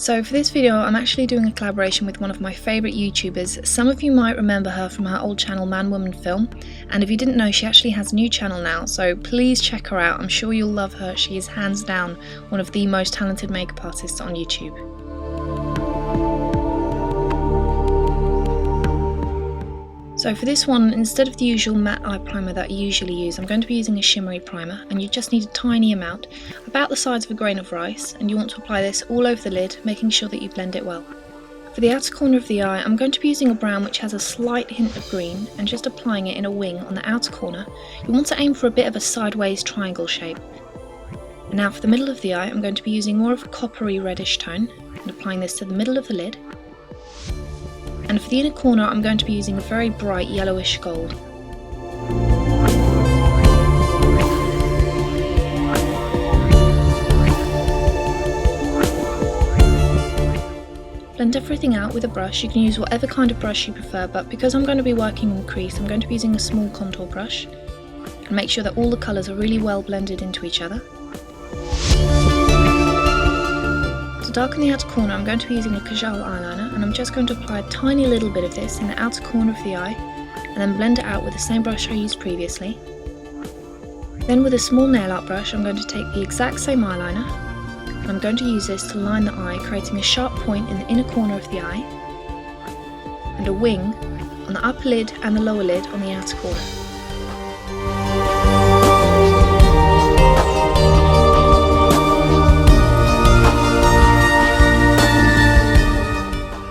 So for this video I'm actually doing a collaboration with one of my favourite YouTubers. Some of you might remember her from her old channel Man Woman Film, and if you didn't know, she actually has a new channel now, so please check her out. I'm sure you'll love her. She is hands down one of the most talented makeup artists on YouTube. So for this one, instead of the usual matte eye primer that I usually use, I'm going to be using a shimmery primer, and you just need a tiny amount, about the size of a grain of rice, and you want to apply this all over the lid, making sure that you blend it well. For the outer corner of the eye, I'm going to be using a brown which has a slight hint of green, and just applying it in a wing on the outer corner. You want to aim for a bit of a sideways triangle shape. And now for the middle of the eye, I'm going to be using more of a coppery reddish tone, and applying this to the middle of the lid. And for the inner corner, I'm going to be using a very bright yellowish gold. Blend everything out with a brush. You can use whatever kind of brush you prefer, but because I'm going to be working in the crease, I'm going to be using a small contour brush. And make sure that all the colours are really well blended into each other. To darken the outer corner, I'm going to be using a Kajal eyeliner, and I'm just going to apply a tiny little bit of this in the outer corner of the eye, and then blend it out with the same brush I used previously. Then with a small nail art brush, I'm going to take the exact same eyeliner, and I'm going to use this to line the eye, creating a sharp point in the inner corner of the eye, and a wing on the upper lid and the lower lid on the outer corner.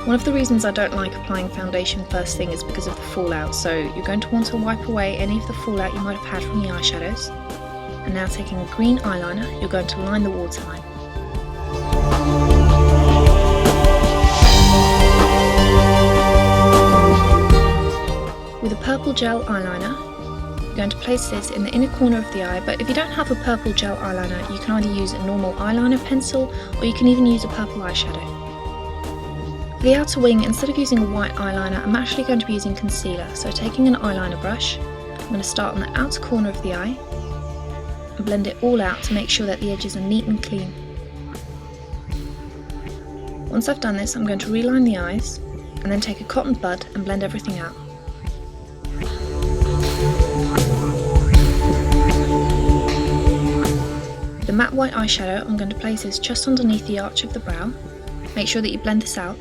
One of the reasons I don't like applying foundation first thing is because of the fallout, so you're going to want to wipe away any of the fallout you might have had from the eyeshadows. And now taking a green eyeliner, you're going to line the waterline. With a purple gel eyeliner, you're going to place this in the inner corner of the eye, but if you don't have a purple gel eyeliner, you can either use a normal eyeliner pencil, or you can even use a purple eyeshadow. For the outer wing, instead of using a white eyeliner, I'm actually going to be using concealer. So taking an eyeliner brush, I'm going to start on the outer corner of the eye and blend it all out to make sure that the edges are neat and clean. Once I've done this, I'm going to reline the eyes and then take a cotton bud and blend everything out. With the matte white eyeshadow, I'm going to place this just underneath the arch of the brow. Make sure that you blend this out.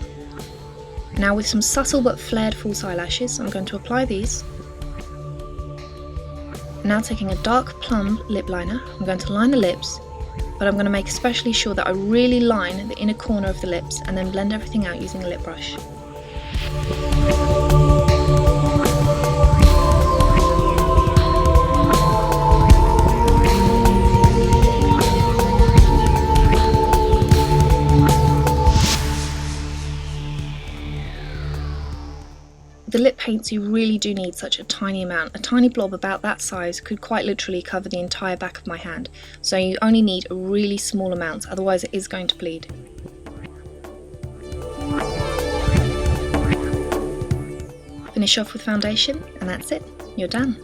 Now with some subtle but flared false eyelashes, I'm going to apply these. Now taking a dark plum lip liner, I'm going to line the lips, but I'm going to make especially sure that I really line the inner corner of the lips and then blend everything out using a lip brush. The lip paints, you really do need such a tiny amount. A tiny blob about that size could quite literally cover the entire back of my hand, so you only need a really small amount, otherwise it is going to bleed. Finish off with foundation, and that's it, you're done.